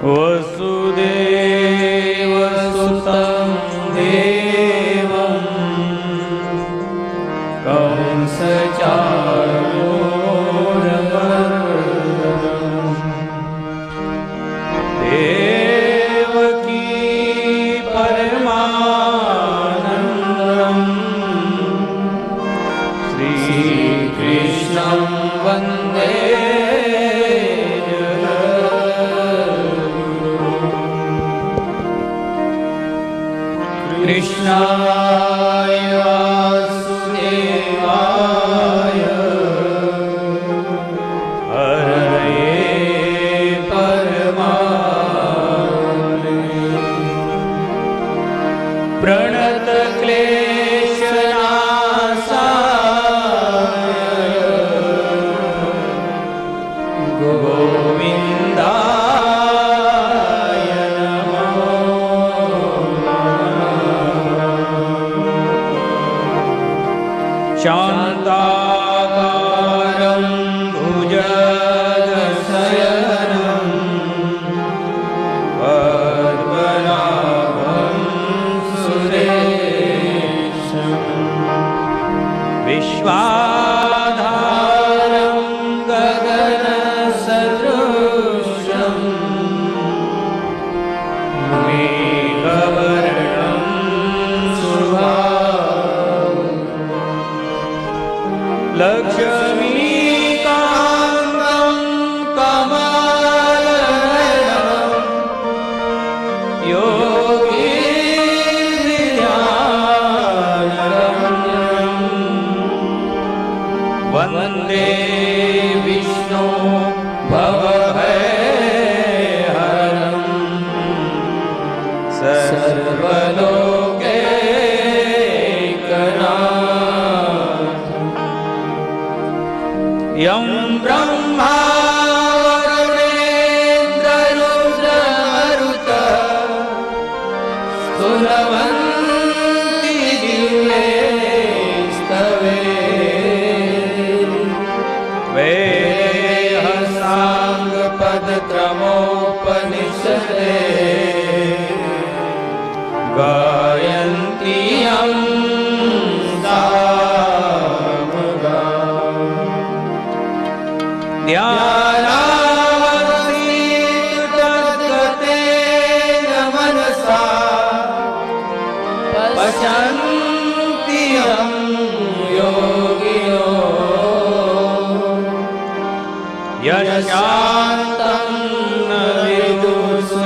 वसुदेवसुतं देवं कंसचाणूरमर्दनं देवकी परमानन्दं श्रीकृष्णं वन्दे कृष्णाय वासुदेवाय हरये परमात्मने प्रणतक्लेशनाशाय गोविन्दाय नमो शान्ताकारं भुजगशयनं पद्मनाभं सुरेशं विश्वाधारं गगनसदृशं मेघवर्णं शुभाङ्गं लक्ष्मीकान्तं कमलनयनं योगीन्द्रध्यानगम्यं वन्दे विष्णु भवभयहरं सर्वलोकैकनाथं यं ब्रह्मा वरुणेन्द्ररुद्रमरुतः स्तुवन्ति दिव्ये स्तवे वेदसाङ्गपदक्रमोपनिषदे गायन्ति यं सामगाम् ध्यानावतीर्णगतेन मनसा पश्यन्ति यं योगिनो यशान्तं न विदुषुरासुरगणाः